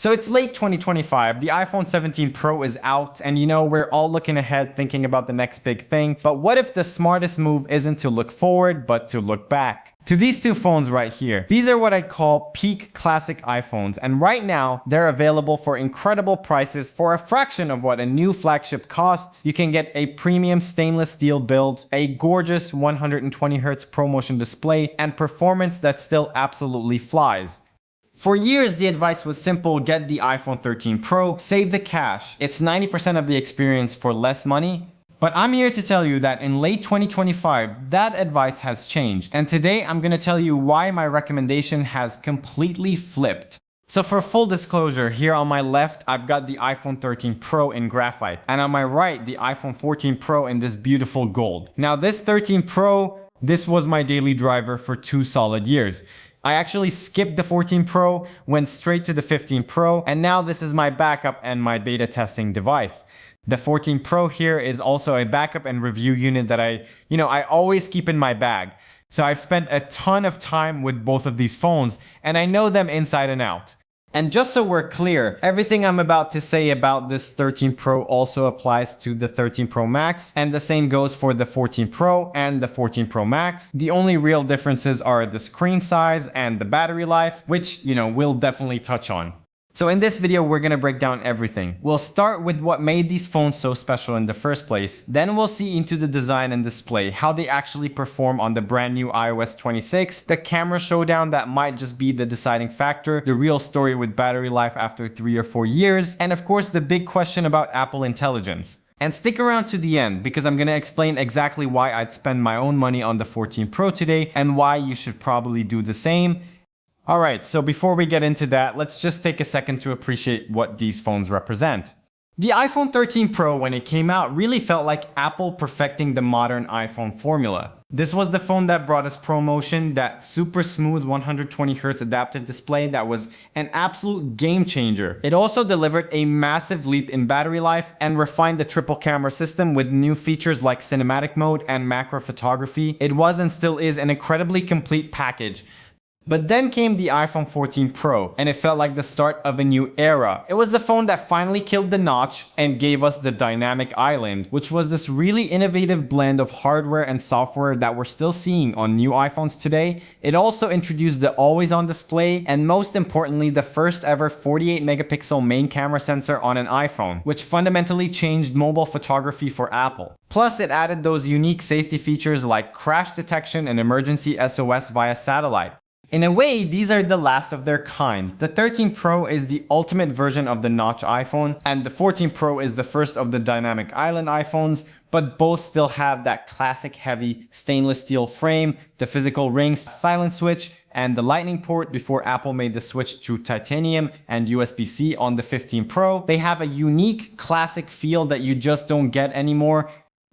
So it's late 2025, the iPhone 17 Pro is out, and we're all looking ahead thinking about the next big thing, but what if the smartest move isn't to look forward, but to look back? To these two phones right here. These are what I call peak classic iPhones, and right now, they're available for incredible prices for a fraction of what a new flagship costs. You can get a premium stainless steel build, a gorgeous 120Hz ProMotion display, and performance that still absolutely flies. For years, the advice was simple: get the iPhone 13 Pro, save the cash. It's 90% of the experience for less money. But I'm here to tell you that in late 2025, that advice has changed. And today, I'm going to tell you why my recommendation has completely flipped. So for full disclosure, here on my left, I've got the iPhone 13 Pro in graphite. And on my right, the iPhone 14 Pro in this beautiful gold. Now this 13 Pro, this was my daily driver for 2 solid years. I actually skipped the 14 Pro, went straight to the 15 Pro, and now this is my backup and my beta testing device. The 14 Pro here is also a backup and review unit that I always keep in my bag. So I've spent a ton of time with both of these phones, and I know them inside and out. And just so we're clear, everything I'm about to say about this 13 Pro also applies to the 13 Pro Max, and the same goes for the 14 Pro and the 14 Pro Max. The only real differences are the screen size and the battery life, which, we'll definitely touch on. So in this video, we're gonna break down everything. We'll start with what made these phones so special in the first place. Then we'll see into the design and display, how they actually perform on the brand new iOS 26, the camera showdown that might just be the deciding factor, the real story with battery life after 3 or 4 years, and of course the big question about Apple Intelligence. And stick around to the end because I'm gonna explain exactly why I'd spend my own money on the 14 Pro today and why you should probably do the same. Alright, so before we get into that, let's just take a second to appreciate what these phones represent. The iPhone 13 Pro, when it came out, really felt like Apple perfecting the modern iPhone formula. This was the phone that brought us ProMotion, that super smooth 120Hz adaptive display that was an absolute game changer. It also delivered a massive leap in battery life and refined the triple camera system with new features like cinematic mode and macro photography. It was and still is an incredibly complete package. But then came the iPhone 14 Pro, and it felt like the start of a new era. It was the phone that finally killed the notch and gave us the Dynamic Island, which was this really innovative blend of hardware and software that we're still seeing on new iPhones today. It also introduced the always-on display, and most importantly, the first ever 48 megapixel main camera sensor on an iPhone, which fundamentally changed mobile photography for Apple. Plus, it added those unique safety features like crash detection and emergency SOS via satellite. In a way, these are the last of their kind. The 13 Pro is the ultimate version of the notch iPhone, and the 14 Pro is the first of the Dynamic Island iPhones, but both still have that classic heavy stainless steel frame, the physical rings, silent switch, and the lightning port before Apple made the switch to titanium and USB-C on the 15 Pro. They have a unique classic feel that you just don't get anymore.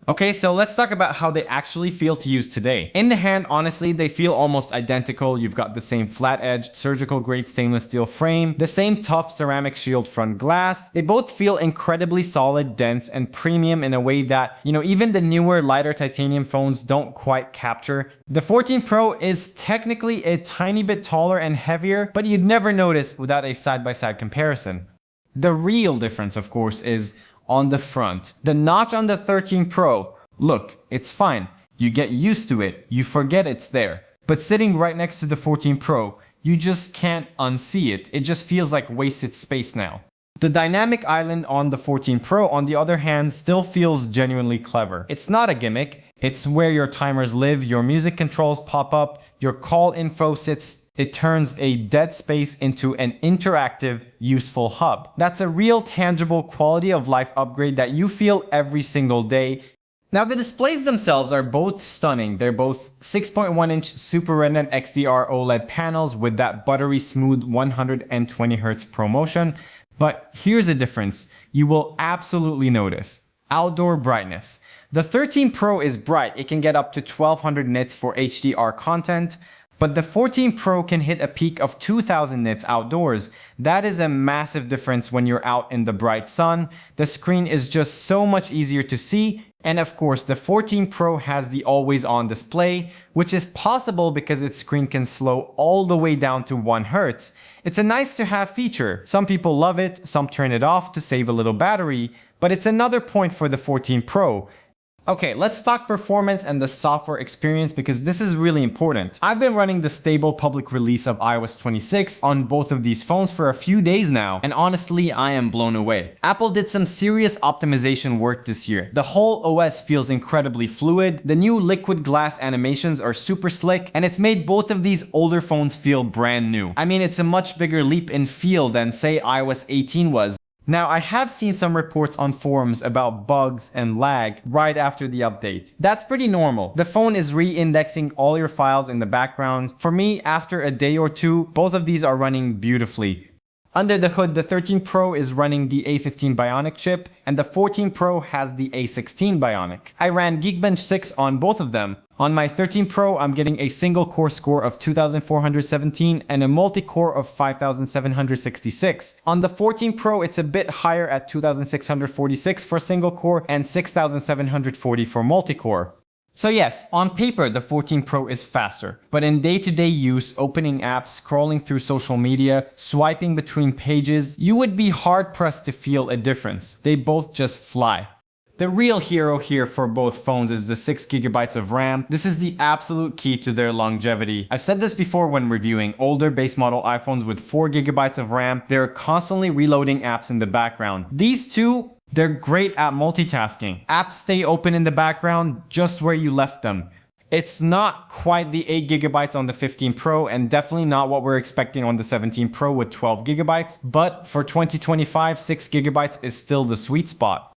Okay, so let's talk about how they actually feel to use today. In the hand, honestly, they feel almost identical. You've got the same flat-edged, surgical-grade stainless steel frame, the same tough ceramic shield front glass. They both feel incredibly solid, dense, and premium in a way that, even the newer, lighter titanium phones don't quite capture. The 14 Pro is technically a tiny bit taller and heavier, but you'd never notice without a side-by-side comparison. The real difference, of course, is on the front. The notch on the 13 Pro, look, it's fine. You get used to it, you forget it's there. But sitting right next to the 14 Pro, you just can't unsee it. It just feels like wasted space now. The Dynamic Island on the 14 Pro, on the other hand, still feels genuinely clever. It's not a gimmick. It's where your timers live, your music controls pop up, your call info sits. It turns a dead space into an interactive, useful hub. That's a real tangible quality of life upgrade that you feel every single day. Now the displays themselves are both stunning. They're both 6.1-inch Super Retina XDR OLED panels with that buttery smooth 120Hz ProMotion. But here's a difference you will absolutely notice. Outdoor brightness. The 13 Pro is bright. It can get up to 1200 nits for HDR content. But the 14 Pro can hit a peak of 2000 nits outdoors. That is a massive difference when you're out in the bright sun. The screen is just so much easier to see, And of course, the 14 Pro has the always-on display, which is possible because its screen can slow all the way down to 1 Hz. It's a nice to have feature. Some people love it, some turn it off to save a little battery, but it's another point for the 14 Pro. Okay, let's talk performance and the software experience because this is really important. I've been running the stable public release of iOS 26 on both of these phones for a few days now, and honestly, I am blown away. Apple did some serious optimization work this year. The whole OS feels incredibly fluid, the new liquid glass animations are super slick, and it's made both of these older phones feel brand new. I mean, it's a much bigger leap in feel than say iOS 18 was. Now, I have seen some reports on forums about bugs and lag right after the update. That's pretty normal. The phone is re-indexing all your files in the background. For me, after a day or two, both of these are running beautifully. Under the hood, the 13 Pro is running the A15 Bionic chip, and the 14 Pro has the A16 Bionic. I ran Geekbench 6 on both of them. On my 13 Pro, I'm getting a single core score of 2417 and a multi-core of 5766. On the 14 Pro, it's a bit higher at 2646 for single core and 6740 for multi-core. So yes, on paper, the 14 Pro is faster, but in day-to-day use, opening apps, scrolling through social media, swiping between pages, you would be hard-pressed to feel a difference. They both just fly. The real hero here for both phones is the 6GB of RAM. This is the absolute key to their longevity. I've said this before when reviewing older base model iPhones with 4GB of RAM. They're constantly reloading apps in the background. These two, they're great at multitasking. Apps stay open in the background just where you left them. It's not quite the 8GB on the 15 Pro and definitely not what we're expecting on the 17 Pro with 12GB, but for 2025, 6GB is still the sweet spot.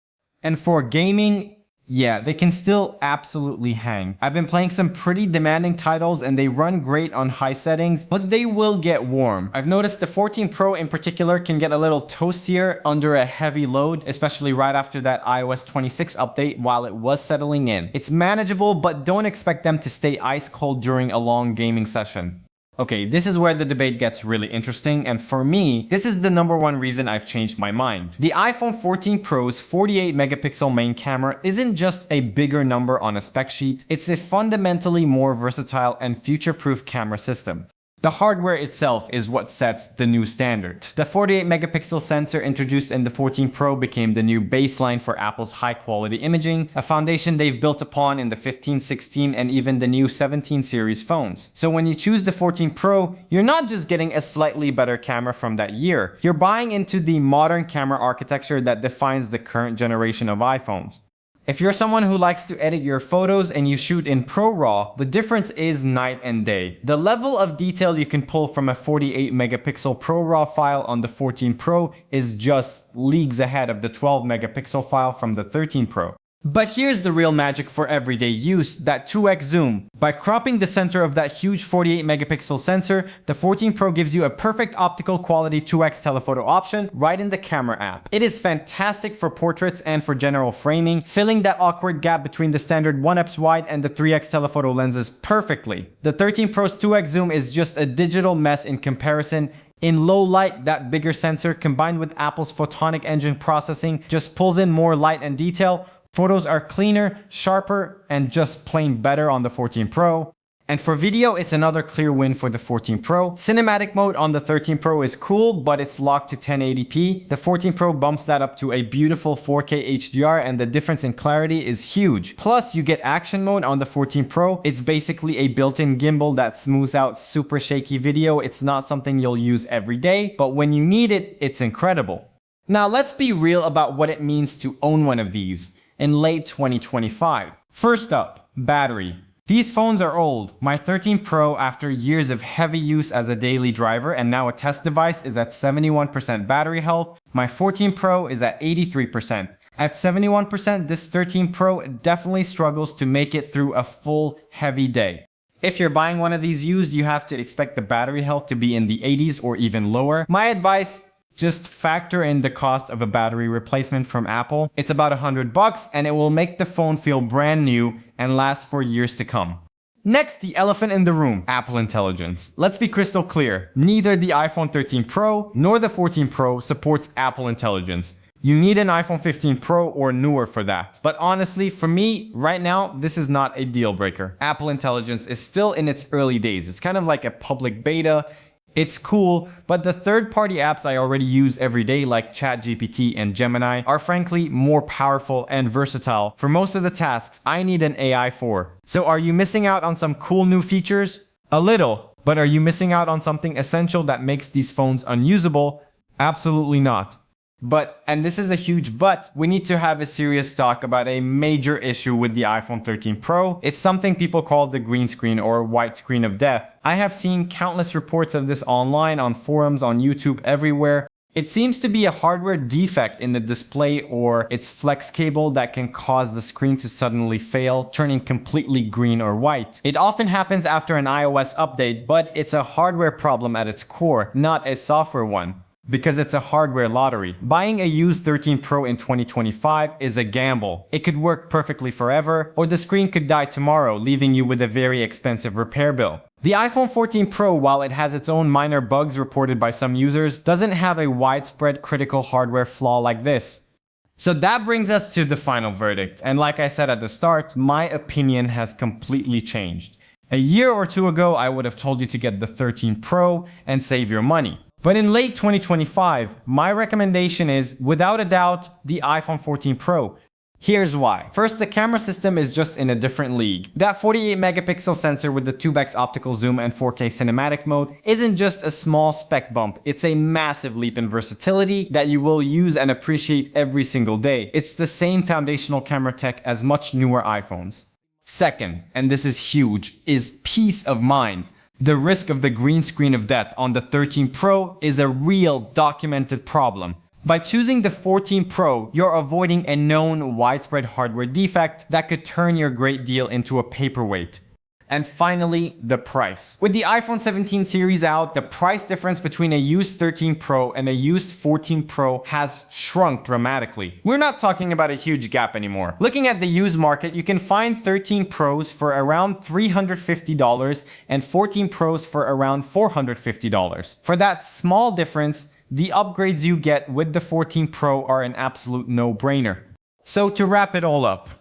And for gaming, yeah, they can still absolutely hang. I've been playing some pretty demanding titles and they run great on high settings, but they will get warm. I've noticed the 14 Pro in particular can get a little toastier under a heavy load, especially right after that iOS 26 update while it was settling in. It's manageable, but don't expect them to stay ice cold during a long gaming session. Okay, this is where the debate gets really interesting, and for me, this is the #1 reason I've changed my mind. The iPhone 14 Pro's 48 megapixel main camera isn't just a bigger number on a spec sheet, it's a fundamentally more versatile and future-proof camera system. The hardware itself is what sets the new standard. The 48 megapixel sensor introduced in the 14 Pro became the new baseline for Apple's high-quality imaging, a foundation they've built upon in the 15, 16, and even the new 17 series phones. So when you choose the 14 Pro, you're not just getting a slightly better camera from that year. You're buying into the modern camera architecture that defines the current generation of iPhones. If you're someone who likes to edit your photos and you shoot in ProRAW, the difference is night and day. The level of detail you can pull from a 48 megapixel ProRAW file on the 14 Pro is just leagues ahead of the 12 megapixel file from the 13 Pro. But here's the real magic for everyday use, that 2x zoom. By cropping the center of that huge 48 megapixel sensor, the 14 Pro gives you a perfect optical quality 2x telephoto option right in the camera app. It is fantastic for portraits and for general framing, filling that awkward gap between the standard 1x wide and the 3x telephoto lenses perfectly. The 13 Pro's 2x zoom is just a digital mess in comparison. In low light, that bigger sensor combined with Apple's photonic engine processing just pulls in more light and detail. Photos are cleaner, sharper, and just plain better on the 14 Pro. And for video, it's another clear win for the 14 Pro. Cinematic mode on the 13 Pro is cool, but it's locked to 1080p. The 14 Pro bumps that up to a beautiful 4K HDR, and the difference in clarity is huge. Plus, you get action mode on the 14 Pro. It's basically a built-in gimbal that smooths out super shaky video. It's not something you'll use every day, but when you need it, it's incredible. Now, let's be real about what it means to own one of these in late 2025. First up, battery. These phones are old. My 13 Pro, after years of heavy use as a daily driver and now a test device, is at 71% battery health. My 14 Pro is at 83%. At 71%, this 13 Pro definitely struggles to make it through a full, heavy day. If you're buying one of these used, you have to expect the battery health to be in the 80s or even lower. My advice, just factor in the cost of a battery replacement from Apple. It's about $100 and it will make the phone feel brand new and last for years to come. Next, the elephant in the room, Apple Intelligence. Let's be crystal clear, neither the iPhone 13 Pro nor the 14 Pro supports Apple Intelligence. You need an iPhone 15 Pro or newer for that. But honestly, for me, right now, this is not a deal breaker. Apple Intelligence is still in its early days. It's kind of like a public beta. It's cool, but the third-party apps I already use every day like ChatGPT and Gemini are frankly more powerful and versatile for most of the tasks I need an AI for. So are you missing out on some cool new features? A little, but are you missing out on something essential that makes these phones unusable? Absolutely not. But, and this is a huge but, we need to have a serious talk about a major issue with the iPhone 13 Pro. It's something people call the green screen or white screen of death. I have seen countless reports of this online, on forums, on YouTube, everywhere. It seems to be a hardware defect in the display or its flex cable that can cause the screen to suddenly fail, turning completely green or white. It often happens after an iOS update, but it's a hardware problem at its core, not a software one. Because it's a hardware lottery. Buying a used 13 Pro in 2025 is a gamble. It could work perfectly forever, or the screen could die tomorrow, leaving you with a very expensive repair bill. The iPhone 14 Pro, while it has its own minor bugs reported by some users, doesn't have a widespread critical hardware flaw like this. So that brings us to the final verdict, and like I said at the start, my opinion has completely changed. A year or two ago, I would have told you to get the 13 Pro and save your money. But in late 2025, my recommendation is, without a doubt, the iPhone 14 Pro. Here's why. First, the camera system is just in a different league. That 48 megapixel sensor with the 2x optical zoom and 4K cinematic mode isn't just a small spec bump, it's a massive leap in versatility that you will use and appreciate every single day. It's the same foundational camera tech as much newer iPhones. Second, and this is huge, is peace of mind. The risk of the green screen of death on the 13 Pro is a real documented problem. By choosing the 14 Pro, you're avoiding a known widespread hardware defect that could turn your great deal into a paperweight. And finally, the price. With the iPhone 17 series out, the price difference between a used 13 Pro and a used 14 Pro has shrunk dramatically. We're not talking about a huge gap anymore. Looking at the used market, you can find 13 Pros for around $350 and 14 Pros for around $450. For that small difference, the upgrades you get with the 14 Pro are an absolute no-brainer. So to wrap it all up,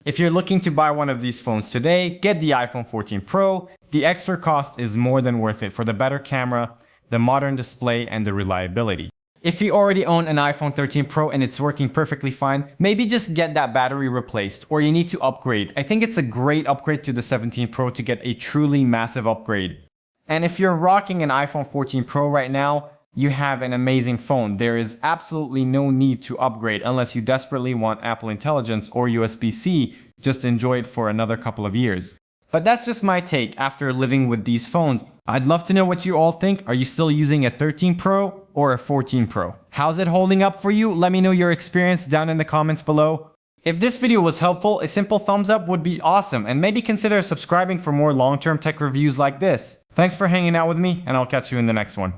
if you're looking to buy one of these phones today, get the iPhone 14 Pro. The extra cost is more than worth it for the better camera, the modern display, and the reliability. If you already own an iPhone 13 Pro and it's working perfectly fine, maybe just get that battery replaced, or you need to upgrade. I think it's a great upgrade to the 17 Pro to get a truly massive upgrade. And if you're rocking an iPhone 14 Pro right now, you have an amazing phone. There is absolutely no need to upgrade unless you desperately want Apple Intelligence or USB-C. Just enjoy it for another couple of years. But that's just my take after living with these phones. I'd love to know what you all think. Are you still using a 13 Pro or a 14 Pro? How's it holding up for you? Let me know your experience down in the comments below. If this video was helpful, a simple thumbs up would be awesome, and maybe consider subscribing for more long-term tech reviews like this. Thanks for hanging out with me, and I'll catch you in the next one.